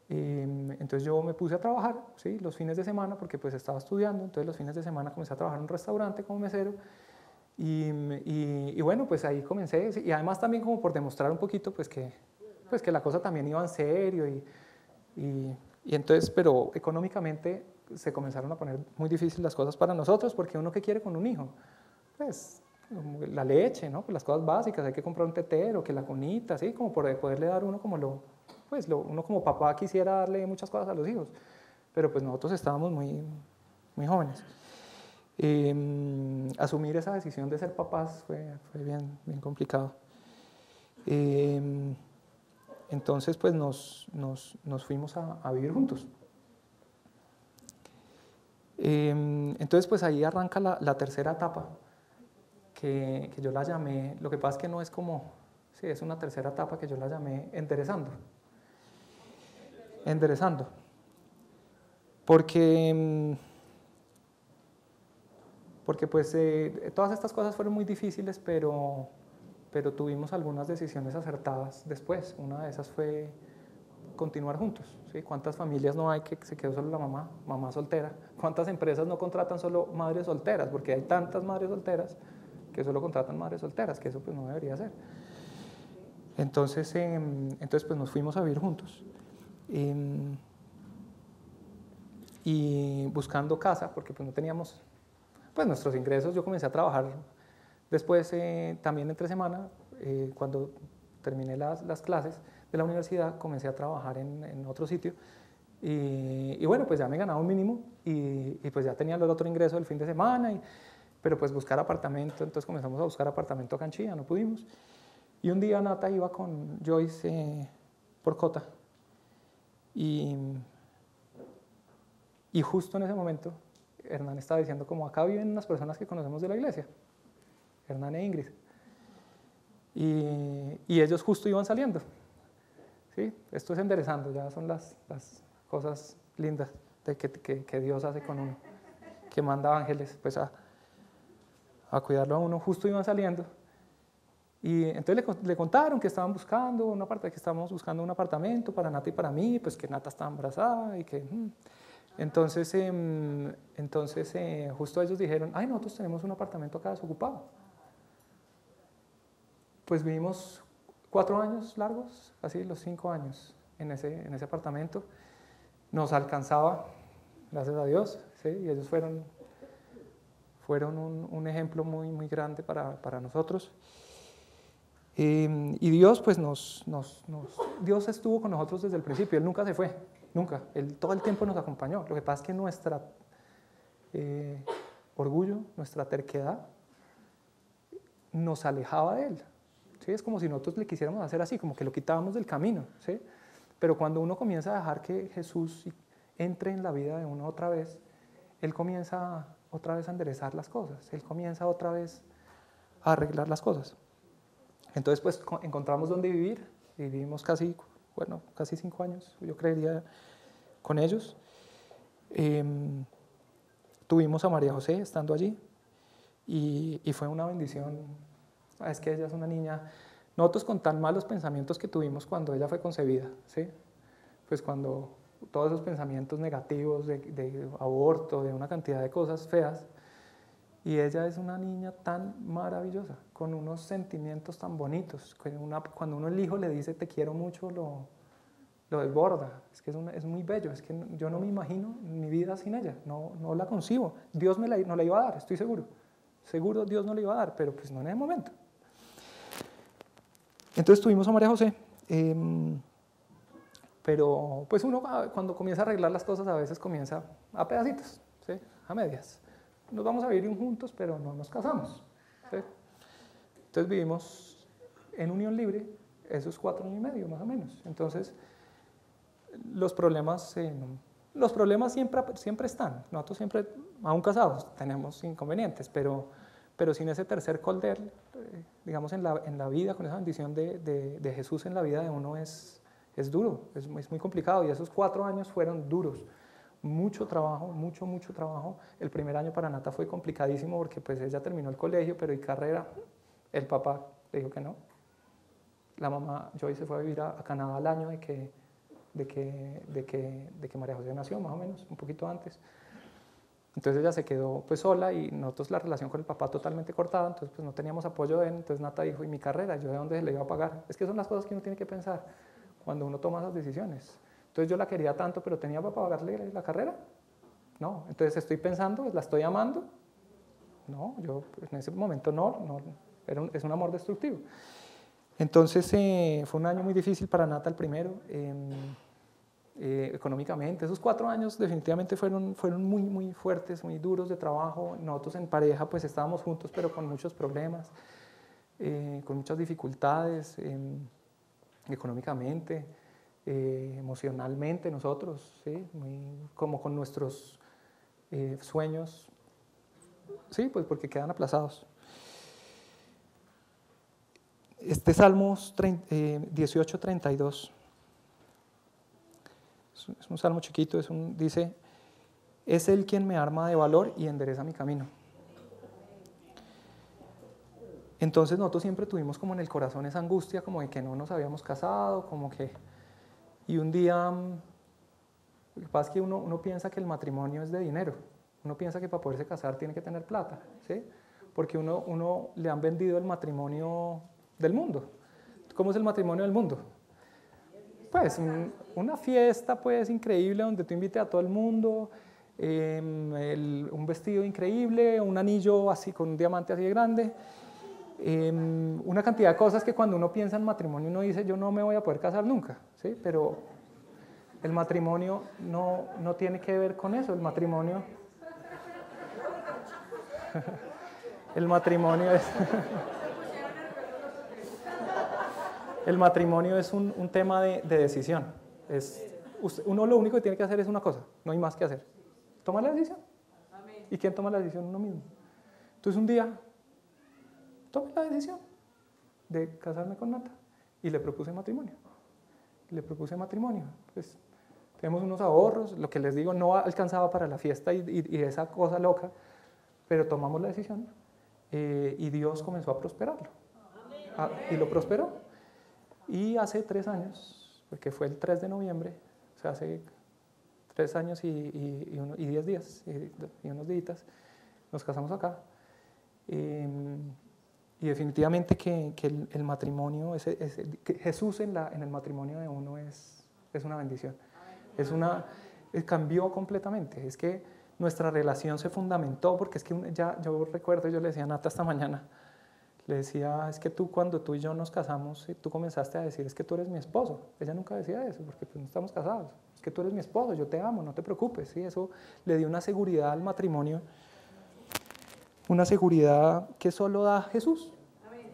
Entonces yo me puse a trabajar, ¿sí? Los fines de semana, porque pues estaba estudiando, entonces los fines de semana comencé a trabajar en un restaurante como mesero. Y bueno, pues ahí comencé, y además también como por demostrar un poquito pues que la cosa también iba en serio y entonces, pero económicamente se comenzaron a poner muy difíciles las cosas para nosotros, porque uno, ¿qué quiere con un hijo? Pues la leche, ¿no? Pues las cosas básicas, hay que comprar un tetero, que la cunita, ¿sí? Como por poderle dar uno como uno como papá quisiera darle muchas cosas a los hijos, pero pues nosotros estábamos muy, muy jóvenes. Asumir esa decisión de ser papás fue bien complicado. Entonces pues nos fuimos a vivir juntos. Entonces pues ahí arranca la tercera etapa, que yo la llamé, lo que pasa es que no es como, sí, es una tercera etapa que yo la llamé enderezando. Porque pues todas estas cosas fueron muy difíciles, pero tuvimos algunas decisiones acertadas después. Una de esas fue continuar juntos, ¿sí? ¿Cuántas familias no hay que se quedó solo la mamá soltera? ¿Cuántas empresas no contratan solo madres solteras? Porque hay tantas madres solteras que solo contratan madres solteras, que eso pues no debería ser. Entonces pues nos fuimos a vivir juntos. Y buscando casa, porque pues no teníamos pues nuestros ingresos. Yo comencé a trabajar después también entre semana, cuando terminé las clases de la universidad, comencé a trabajar en otro sitio y bueno, pues ya me ganaba un mínimo y pues ya tenía el otro ingreso del fin de semana, pero pues buscar apartamento, entonces comenzamos a buscar apartamento acá en Chía, no pudimos. Y un día Nata iba con Joyce por Cota y justo en ese momento Hernán estaba diciendo como acá viven unas personas que conocemos de la iglesia, Hernán e Ingrid, y ellos justo iban saliendo, ¿sí? Esto es enderezando, ya son las cosas lindas que Dios hace con uno, que manda ángeles pues a cuidarlo a uno. Justo iban saliendo y entonces le contaron que estaban buscando que estábamos buscando un apartamento para Nata y para mí, pues que Nata estaba embarazada y que entonces justo ellos dijeron, ay, nosotros tenemos un apartamento acá desocupado. Pues vivimos 4 años largos, así los 5 años en ese apartamento. Nos alcanzaba, gracias a Dios, ¿sí? Y ellos fueron un ejemplo muy grande para nosotros. Y Dios pues Dios estuvo con nosotros desde el principio, Él nunca se fue, nunca, Él todo el tiempo nos acompañó. Lo que pasa es que nuestra orgullo, nuestra terquedad nos alejaba de Él. ¿sí? Es como si nosotros le quisiéramos hacer así, como que lo quitábamos del camino, ¿sí? Pero cuando uno comienza a dejar que Jesús entre en la vida de uno otra vez, Él comienza otra vez a enderezar las cosas, Él comienza otra vez a arreglar las cosas. Entonces, pues, encontramos dónde vivir, y vivimos casi 5 años, yo creería, con ellos. Tuvimos a María José estando allí, y fue una bendición. Es que ella es una niña, nosotros con tan malos pensamientos que tuvimos cuando ella fue concebida, ¿sí? Pues cuando todos esos pensamientos negativos de aborto, de una cantidad de cosas feas, y ella es una niña tan maravillosa, con unos sentimientos tan bonitos. Cuando uno el hijo le dice te quiero mucho, lo desborda. Es que es muy bello, es que yo no me imagino mi vida sin ella, no la concibo. Dios no la iba a dar, estoy seguro. Seguro Dios no la iba a dar, pero pues no en el momento. Entonces tuvimos a María José, pero pues uno cuando comienza a arreglar las cosas a veces comienza a pedacitos, ¿sí? A medias. Nos vamos a vivir juntos, pero no nos casamos, ¿sí? Entonces vivimos en unión libre esos 4 años y medio más o menos. Entonces los problemas siempre están. Nosotros siempre, aún casados, tenemos inconvenientes, pero sin ese tercer cordel, digamos, en la vida, con esa bendición de Jesús en la vida de uno es duro, es muy complicado. Y esos 4 años fueron duros. Mucho trabajo, mucho trabajo. El primer año para Nata fue complicadísimo porque pues ella terminó el colegio, pero y carrera, el papá le dijo que no. La mamá, Joy, se fue a vivir a Canadá al año de que María José nació, más o menos, un poquito antes. Entonces ella se quedó pues sola y nosotros la relación con el papá totalmente cortada, entonces pues no teníamos apoyo de él. Entonces Nata dijo, ¿y mi carrera? ¿Yo de dónde le iba a pagar? Es que son las cosas que uno tiene que pensar cuando uno toma esas decisiones. Entonces yo la quería tanto, pero ¿tenía para pagarle la carrera? No. Entonces estoy pensando, ¿la estoy amando? No, yo en ese momento no es un amor destructivo. Entonces fue un año muy difícil para Nata el primero, económicamente. Esos 4 años definitivamente fueron muy fuertes, muy duros de trabajo. Nosotros en pareja pues estábamos juntos, pero con muchos problemas, con muchas dificultades, económicamente, emocionalmente nosotros, ¿sí? Como con nuestros sueños, sí, pues porque quedan aplazados. Este Salmos 18:32 es un salmo chiquito, dice, es Él quien me arma de valor y endereza mi camino. Entonces nosotros siempre tuvimos como en el corazón esa angustia, como de que no nos habíamos casado, como que... Y un día, lo que pasa es que uno piensa que el matrimonio es de dinero, uno piensa que para poderse casar tiene que tener plata, ¿sí? Porque uno le han vendido el matrimonio del mundo. ¿Cómo es el matrimonio del mundo? Pues una fiesta pues increíble donde tú invites a todo el mundo, un vestido increíble, un anillo así con un diamante así de grande, una cantidad de cosas que cuando uno piensa en matrimonio uno dice yo no me voy a poder casar nunca, ¿sí? Pero el matrimonio no tiene que ver con eso. El matrimonio el matrimonio es un tema de decisión. Uno lo único que tiene que hacer es una cosa, no hay más que hacer, tomar la decisión. ¿Y quién toma la decisión? Uno mismo. Entonces un día tomé la decisión de casarme con Nata y le propuse matrimonio. Pues tenemos unos ahorros, lo que les digo, no alcanzaba para la fiesta y esa cosa loca, pero tomamos la decisión y Dios comenzó a prosperarlo. Y lo prosperó. Y hace 3 años, porque fue el 3 de noviembre, o sea, hace 3 años y 10 días y unos días, nos casamos acá. Y definitivamente que el matrimonio, que Jesús en el matrimonio de uno es una bendición. Cambió completamente. Es que nuestra relación se fundamentó, porque es que yo recuerdo, yo le decía a Nata esta mañana, le decía, es que cuando tú y yo nos casamos, tú comenzaste a decir, es que tú eres mi esposo. Ella nunca decía eso, porque pues no estamos casados. Es que tú eres mi esposo, yo te amo, no te preocupes. ¿Sí? Eso le dio una seguridad al matrimonio, una seguridad que solo da Jesús.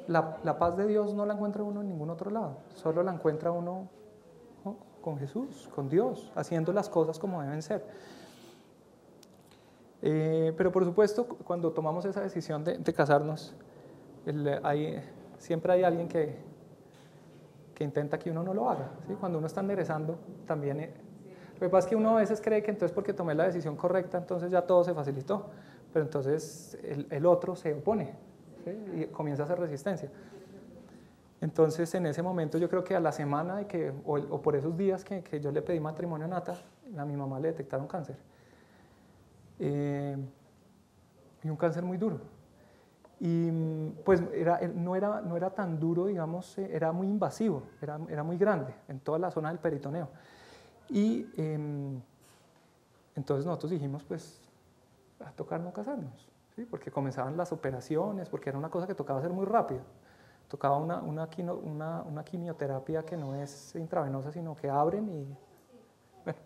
la paz de Dios no la encuentra uno en ningún otro lado, solo la encuentra uno, ¿no?, con Jesús, con Dios, haciendo las cosas como deben ser. Pero por supuesto, cuando tomamos esa decisión de casarnos, siempre hay alguien que intenta que uno no lo haga, ¿sí? Cuando uno está enderezando, también... Lo que pasa es que uno a veces cree que entonces porque tomé la decisión correcta, entonces ya todo se facilitó, pero entonces el otro se opone, ¿sí? Y comienza a hacer resistencia. Entonces en ese momento yo creo que a la semana o por esos días que yo le pedí matrimonio a Nata, a mi mamá le detectaron cáncer. Y un cáncer muy duro. Y pues no era tan duro, digamos, era muy invasivo, era muy grande en toda la zona del peritoneo. Y entonces nosotros dijimos, pues, a tocar no casarnos, ¿sí? Porque comenzaban las operaciones, porque era una cosa que tocaba hacer muy rápido. Tocaba una quimioterapia que no es intravenosa, sino que abren y, bueno,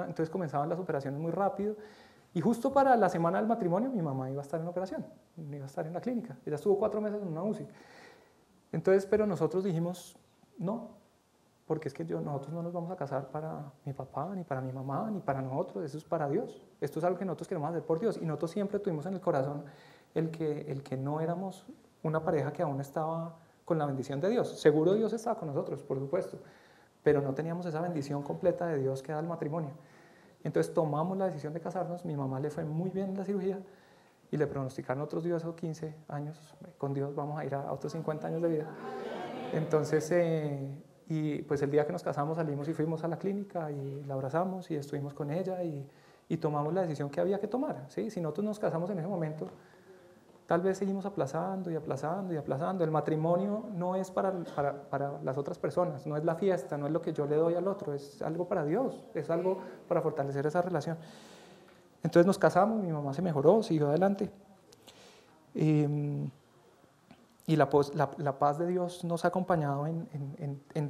entonces comenzaban las operaciones muy rápido. Y justo para la semana del matrimonio mi mamá iba a estar en operación, iba a estar en la clínica. Ella estuvo 4 meses en una UCI. Entonces, pero nosotros dijimos, no, porque es que nosotros no nos vamos a casar para mi papá, ni para mi mamá, ni para nosotros, eso es para Dios. Esto es algo que nosotros queremos hacer por Dios. Y nosotros siempre tuvimos en el corazón el que no éramos una pareja que aún estaba con la bendición de Dios. Seguro Dios estaba con nosotros, por supuesto, pero no teníamos esa bendición completa de Dios que da el matrimonio. Entonces tomamos la decisión de casarnos, mi mamá le fue muy bien en la cirugía y le pronosticaron otros 10 o 15 años, con Dios vamos a ir a otros 50 años de vida. Entonces, y pues el día que nos casamos salimos y fuimos a la clínica y la abrazamos y estuvimos con ella y tomamos la decisión que había que tomar, ¿sí? Si nosotros nos casamos en ese momento, tal vez seguimos aplazando y aplazando y aplazando. El matrimonio no es para las otras personas, no es la fiesta, no es lo que yo le doy al otro, es algo para Dios, es algo para fortalecer esa relación. Entonces nos casamos, mi mamá se mejoró, siguió adelante. Y la paz de Dios nos ha acompañado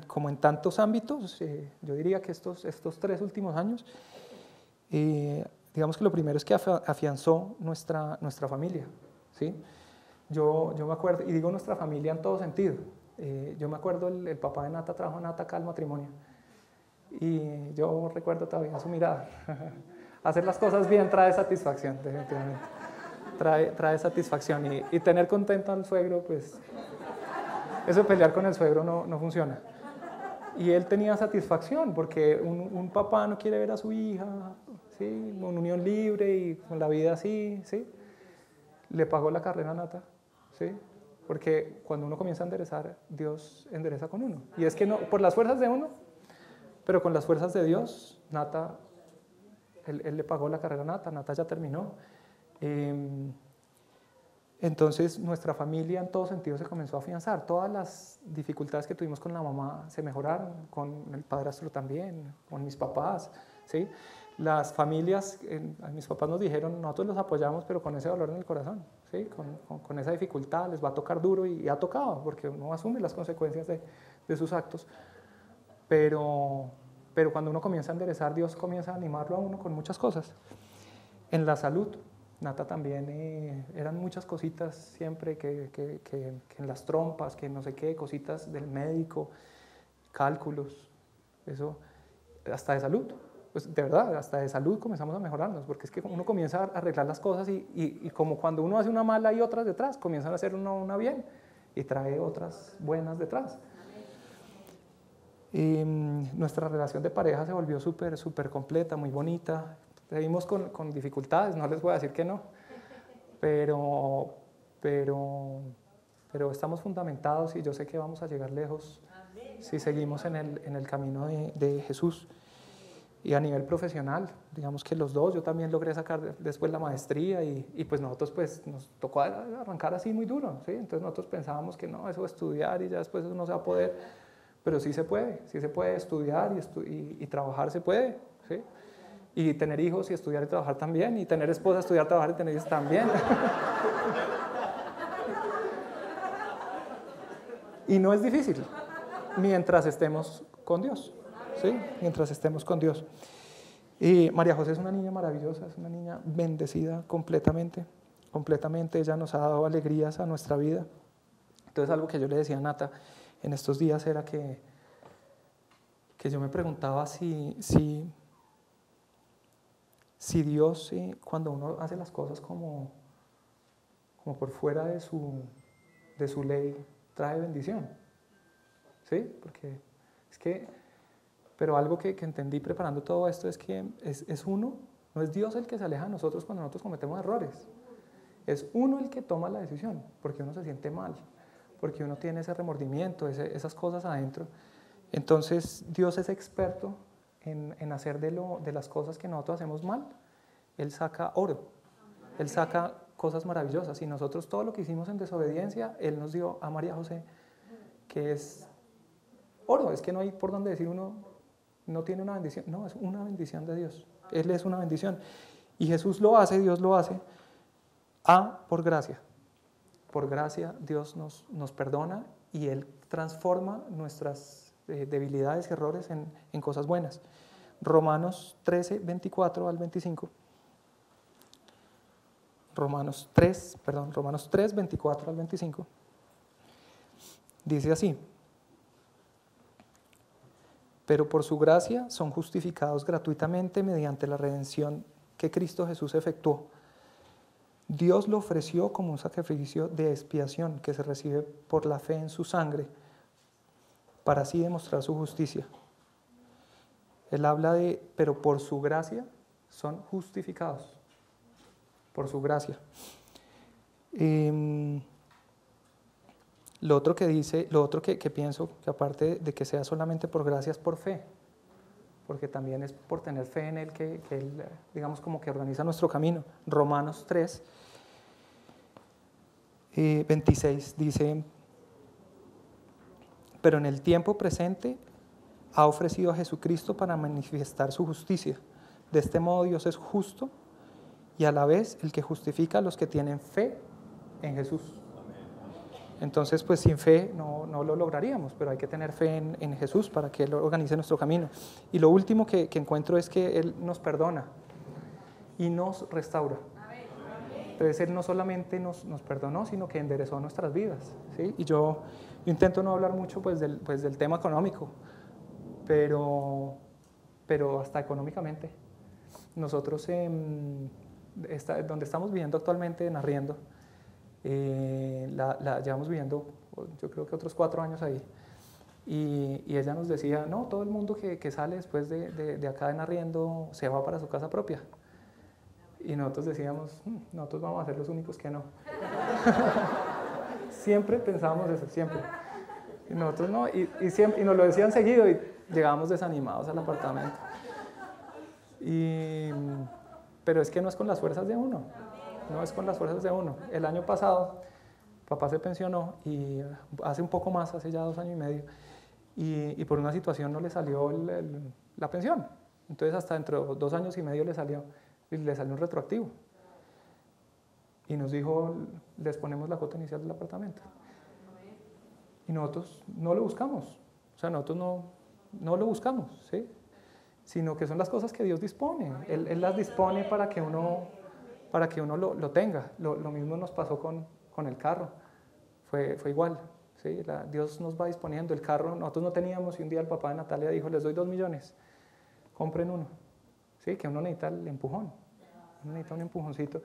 como en tantos ámbitos. Yo diría que estos 3 últimos años, digamos que lo primero es que afianzó nuestra familia. ¿Sí? Yo me acuerdo, y digo nuestra familia en todo sentido, yo me acuerdo el papá de Nata trajo a Nata acá al matrimonio y yo recuerdo todavía su mirada. Hacer las cosas bien trae satisfacción, definitivamente, trae satisfacción y tener contento al suegro, pues eso de pelear con el suegro no funciona. Y él tenía satisfacción porque un papá no quiere ver a su hija, ¿sí? Una unión libre y con la vida así, ¿sí? Le pagó la carrera a Nata, ¿sí? Porque cuando uno comienza a enderezar, Dios endereza con uno. Y es que no, por las fuerzas de uno, pero con las fuerzas de Dios, Nata, él le pagó la carrera a Nata ya terminó. Entonces nuestra familia en todo sentido se comenzó a afianzar. Todas las dificultades que tuvimos con la mamá se mejoraron, con el padrastro también, con mis papás, ¿sí? Las familias, mis papás nos dijeron, nosotros los apoyamos, pero con ese dolor en el corazón, ¿sí? Con esa dificultad, les va a tocar duro y ha tocado, porque uno asume las consecuencias de sus actos. Pero cuando uno comienza a enderezar, Dios comienza a animarlo a uno con muchas cosas. En la salud, Nata también, eran muchas cositas siempre que en las trompas, que no sé qué, cositas del médico, cálculos, eso, hasta de salud. Pues de verdad, hasta de salud comenzamos a mejorarnos, porque es que uno comienza a arreglar las cosas y como cuando uno hace una mala y otras detrás, comienzan a hacer una bien y trae otras buenas detrás. Nuestra relación de pareja se volvió súper completa, muy bonita. Seguimos con dificultades, no les voy a decir que no, pero estamos fundamentados y yo sé que vamos a llegar lejos si seguimos en el camino de Jesús. Y a nivel profesional, digamos que los dos, yo también logré sacar después la maestría y pues nosotros pues nos tocó arrancar así muy duro, ¿sí? Entonces nosotros pensábamos que no, eso de estudiar y ya después eso no se va a poder, pero sí se puede estudiar y trabajar se puede, ¿sí? Y tener hijos y estudiar y trabajar también, y tener esposa, estudiar, trabajar y tener hijos también. Y no es difícil, mientras estemos con Dios. ¿Sí? Mientras estemos con Dios. Y María José es una niña maravillosa, es una niña bendecida completamente. Ella nos ha dado alegrías a nuestra vida. Entonces algo que yo le decía a Nata en estos días era que yo me preguntaba si Dios, cuando uno hace las cosas como por fuera de su ley, trae bendición. ¿Sí? Porque es que, pero algo que entendí preparando todo esto es que es uno, no es Dios el que se aleja de nosotros cuando nosotros cometemos errores. Es uno el que toma la decisión, porque uno se siente mal, porque uno tiene ese remordimiento, esas cosas adentro. Entonces Dios es experto en hacer de las cosas que nosotros hacemos mal, Él saca oro, Él saca cosas maravillosas. Y nosotros todo lo que hicimos en desobediencia, Él nos dio a María José, que es oro. Es que no hay por donde decir uno no tiene una bendición. No, es una bendición de Dios. Él es una bendición. Y Jesús lo hace, Dios lo hace, por gracia. Por gracia Dios nos perdona y Él transforma nuestras debilidades y errores en cosas buenas. Romanos 13, 24 al 25. Romanos 3, 24 al 25. Dice así: pero por su gracia son justificados gratuitamente mediante la redención que Cristo Jesús efectuó. Dios lo ofreció como un sacrificio de expiación que se recibe por la fe en su sangre, para así demostrar su justicia. Él habla pero por su gracia son justificados. Por su gracia. Lo otro que pienso, que aparte de que sea solamente por gracia, es por fe. Porque también es por tener fe en Él que Él, digamos, como que organiza nuestro camino. Romanos 3, 26 dice: pero en el tiempo presente ha ofrecido a Jesucristo para manifestar su justicia. De este modo Dios es justo y a la vez el que justifica a los que tienen fe en Jesús. Entonces, pues sin fe no lo lograríamos, pero hay que tener fe en Jesús para que Él organice nuestro camino. Y lo último que encuentro es que Él nos perdona y nos restaura. Entonces Él no solamente nos perdonó, sino que enderezó nuestras vidas, ¿sí? Y yo intento no hablar mucho pues del tema económico, pero hasta económicamente. Nosotros donde estamos viviendo actualmente, en arriendo, llevamos viviendo yo creo que otros 4 años ahí, y ella nos decía: no, todo el mundo que sale después de acá en arriendo se va para su casa propia. Y nosotros decíamos: nosotros vamos a ser los únicos que no. Siempre pensábamos eso, siempre. Y nosotros no, y nos lo decían seguido y llegábamos desanimados al apartamento. Pero es que no es con las fuerzas de uno, no es con las fuerzas de uno. El año pasado, papá se pensionó y hace un poco más, hace ya 2 años y medio, y por una situación no le salió la pensión. Entonces hasta dentro de 2 años y medio le salió un retroactivo. Y nos dijo: les ponemos la cuota inicial del apartamento. Y nosotros no lo buscamos, o sea, nosotros no lo buscamos, ¿sí? Sino que son las cosas que Dios dispone. Él las dispone para que uno lo tenga. Lo mismo nos pasó con el carro, fue igual, ¿sí? Dios nos va disponiendo el carro. Nosotros no teníamos, y un día el papá de Natalia dijo: les doy 2 millones, compren uno, ¿sí? Que uno necesita el empujón, uno necesita un empujoncito.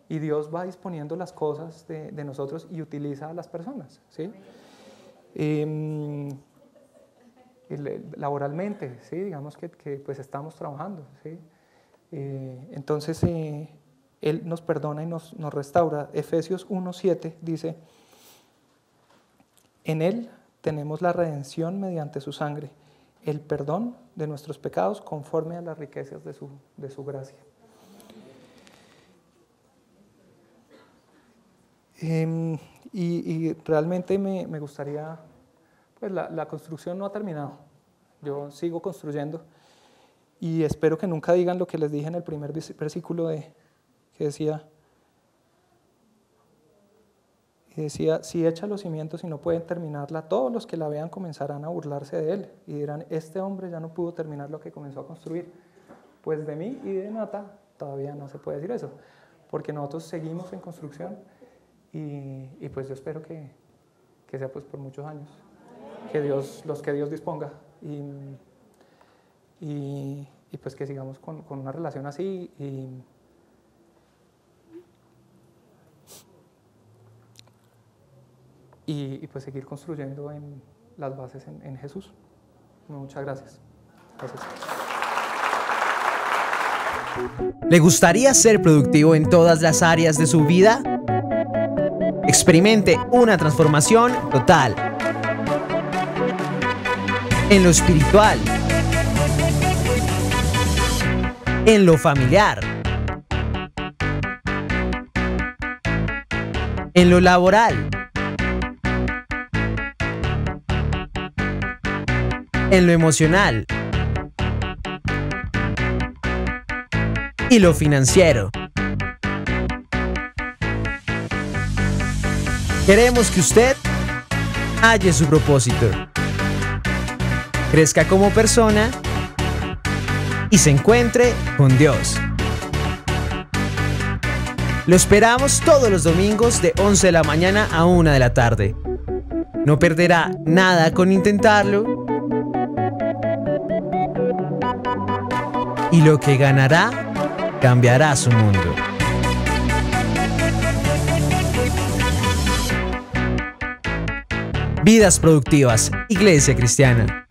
Y Dios va disponiendo las cosas de nosotros y utiliza a las personas, ¿sí? Laboralmente, ¿sí? Digamos que pues estamos trabajando, ¿sí? Entonces Él nos perdona y nos restaura. Efesios 1:7 dice: en Él tenemos la redención mediante su sangre, el perdón de nuestros pecados conforme a las riquezas de su gracia. Y realmente me gustaría, pues la construcción no ha terminado, yo sigo construyendo y espero que nunca digan lo que les dije en el primer versículo que decía, si echa los cimientos y no pueden terminarla, todos los que la vean comenzarán a burlarse de él y dirán: este hombre ya no pudo terminar lo que comenzó a construir. Pues de mí y de Nata todavía no se puede decir eso, porque nosotros seguimos en construcción y pues yo espero que que sea pues por muchos años, los que Dios disponga, y pues que sigamos con una relación así, y pues seguir construyendo en las bases en Jesús. Muchas gracias. Gracias. ¿Le gustaría ser productivo en todas las áreas de su vida? Experimente una transformación total. En lo espiritual, en lo familiar, en lo laboral, en lo emocional y lo financiero. Queremos que usted halle su propósito, crezca como persona y se encuentre con Dios. Lo esperamos todos los domingos de 11 de la mañana a 1 de la tarde. No perderá nada con intentarlo, y lo que ganará cambiará su mundo. Vidas productivas, Iglesia Cristiana.